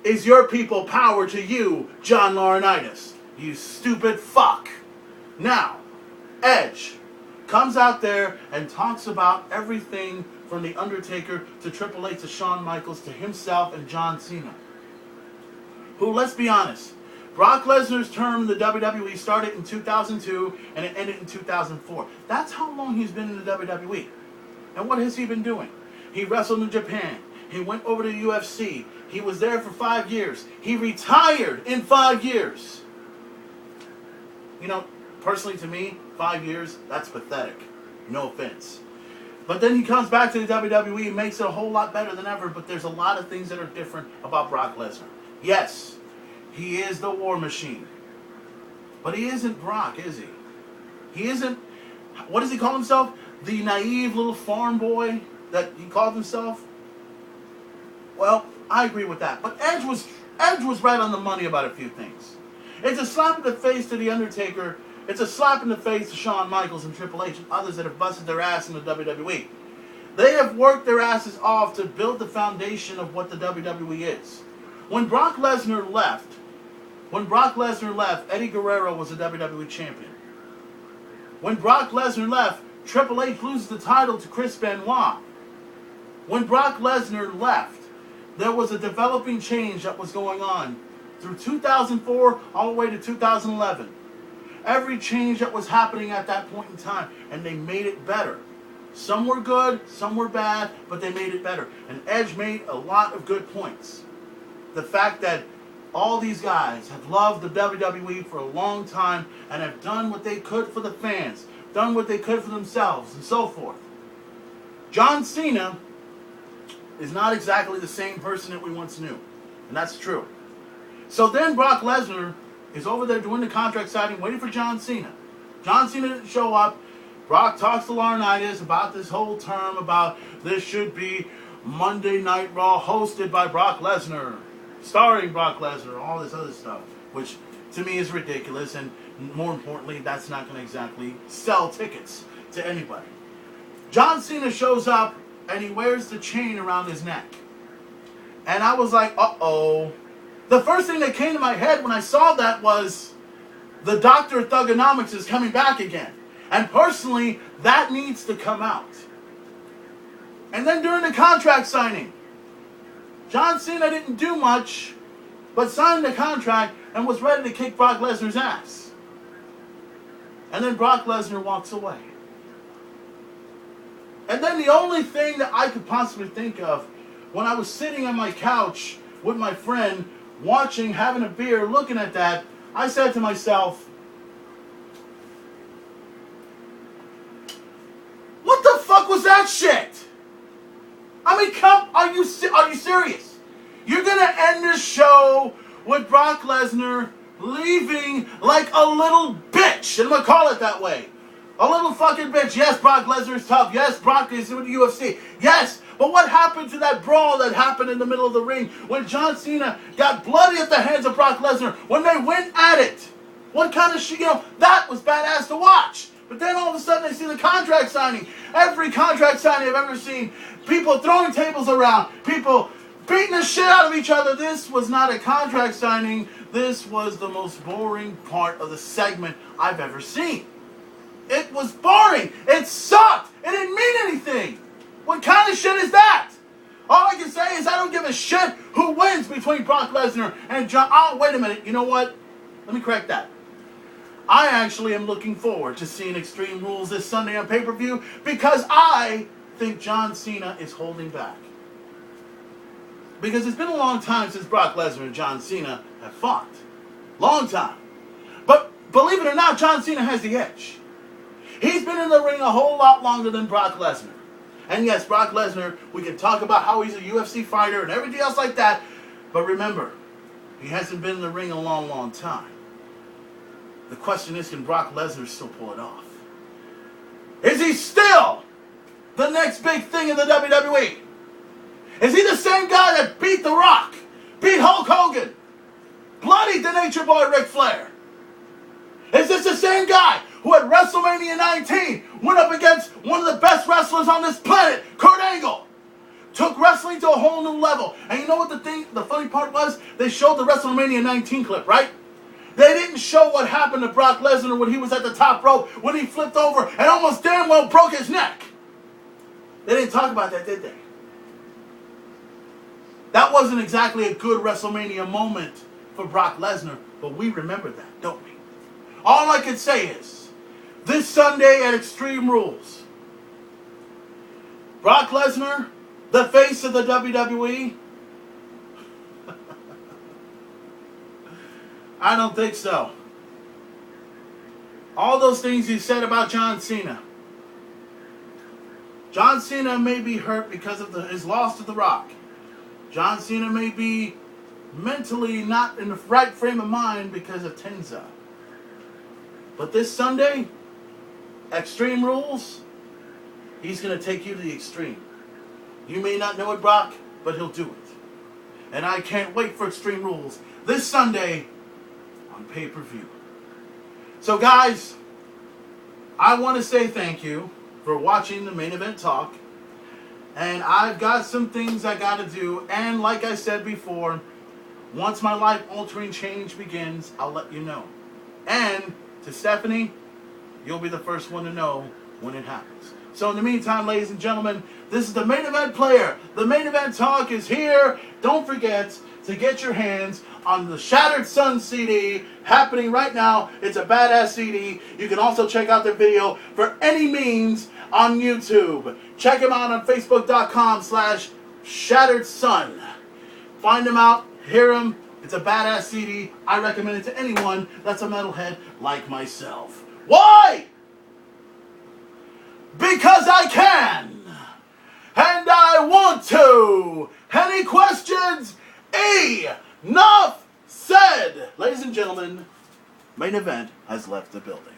is your people power to you, John Laurinaitis? You stupid fuck. Now, Edge comes out there and talks about everything from The Undertaker to Triple H to Shawn Michaels to himself and John Cena. Who, let's be honest, Brock Lesnar's term in the WWE started in 2002 and it ended in 2004. That's how long he's been in the WWE. And what has he been doing? He wrestled in Japan. He went over to UFC. He was there for 5 years. He retired in 5 years. You know, personally to me, 5 years, that's pathetic. No offense. But then he comes back to the WWE and makes it a whole lot better than ever, but there's a lot of things that are different about Brock Lesnar. Yes, he is the War Machine. But he isn't Brock, is he? He isn't, what does he call himself? The naive little farm boy that he called himself? Well, I agree with that. But Edge was right on the money about a few things. It's a slap in the face to The Undertaker. It's a slap in the face to Shawn Michaels and Triple H and others that have busted their ass in the WWE. They have worked their asses off to build the foundation of what the WWE is. When Brock Lesnar left, Eddie Guerrero was the WWE champion. When Brock Lesnar left, Triple H loses the title to Chris Benoit. When Brock Lesnar left, there was a developing change that was going on through 2004 all the way to 2011. Every change that was happening at that point in time, and they made it better. Some were good, some were bad, but they made it better. And Edge made a lot of good points. The fact that all these guys have loved the WWE for a long time and have done what they could for the fans, done what they could for themselves, and so forth. John Cena is not exactly the same person that we once knew. And that's true. So then Brock Lesnar is over there doing the contract signing, waiting for John Cena. John Cena didn't show up. Brock talks to Laurinaitis about this whole term about this should be Monday Night Raw hosted by Brock Lesnar, starring Brock Lesnar, all this other stuff, which to me is ridiculous, and more importantly, that's not going to exactly sell tickets to anybody. John Cena shows up, and he wears the chain around his neck. And I was like, uh-oh. The first thing that came to my head when I saw that was the Dr. Thugonomics is coming back again. And personally, that needs to come out. And then during the contract signing, John Cena didn't do much, but signed the contract and was ready to kick Brock Lesnar's ass. And then Brock Lesnar walks away. And then the only thing that I could possibly think of, when I was sitting on my couch with my friend, watching, having a beer, looking at that, I said to myself, what the fuck was that shit? I mean, are you serious? You're gonna end this show with Brock Lesnar leaving like a little bitch, and I'm gonna call it that way. A little fucking bitch. Yes, Brock Lesnar is tough. Yes, Brock is with the UFC. Yes, but what happened to that brawl that happened in the middle of the ring when John Cena got bloody at the hands of Brock Lesnar when they went at it? What kind of shit, that was badass to watch. But then all of a sudden I see the contract signing. Every contract signing I've ever seen. People throwing tables around. People beating the shit out of each other. This was not a contract signing. This was the most boring part of the segment I've ever seen. It was boring. It sucked. It didn't mean anything. What kind of shit is that? All I can say is I don't give a shit who wins between Brock Lesnar and John. Oh, wait a minute. You know what? Let me correct that. I actually am looking forward to seeing Extreme Rules this Sunday on pay-per-view because I think John Cena is holding back. Because it's been a long time since Brock Lesnar and John Cena have fought. Long time. But believe it or not, John Cena has the edge. He's been in the ring a whole lot longer than Brock Lesnar. And yes, Brock Lesnar, we can talk about how he's a UFC fighter and everything else like that. But remember, he hasn't been in the ring a long, long time. The question is, can Brock Lesnar still pull it off? Is he still the next big thing in the WWE? Is he the same guy that beat The Rock, beat Hulk Hogan, bloodied the Nature Boy Ric Flair? Is this the same guy who at WrestleMania 19 went up against one of the best wrestlers on this planet, Kurt Angle? Took wrestling to a whole new level. And you know what the funny part was? They showed the WrestleMania 19 clip, right? They didn't show what happened to Brock Lesnar when he was at the top rope, when he flipped over and almost damn well broke his neck. They didn't talk about that, did they? That wasn't exactly a good WrestleMania moment for Brock Lesnar, but we remember that, don't we? All I can say is, this Sunday at Extreme Rules, Brock Lesnar, the face of the WWE? I don't think so. All those things you said about John Cena. John Cena may be hurt because of his loss to The Rock. John Cena may be mentally not in the right frame of mind because of Tenza. But this Sunday, Extreme Rules, he's going to take you to the extreme. You may not know it, Brock, but he'll do it. And I can't wait for Extreme Rules this Sunday on pay-per-view. So guys, I want to say thank you for watching the Main Event Talk. And I've got some things I got to do. And like I said before, once my life-altering change begins, I'll let you know. And to Stephanie, you'll be the first one to know when it happens. So in the meantime, ladies and gentlemen, this is the Main Event Player. The Main Event Talk is here. Don't forget to get your hands on the Shattered Sun CD happening right now. It's a badass CD. You can also check out their video for any means on YouTube. Check them out on Facebook.com/Shattered Sun. Find them out. Hear them. It's a badass CD. I recommend it to anyone that's a metalhead like myself. Why? Because I can. And I want to. Any questions? Enough said. Ladies and gentlemen, Main Event has left the building.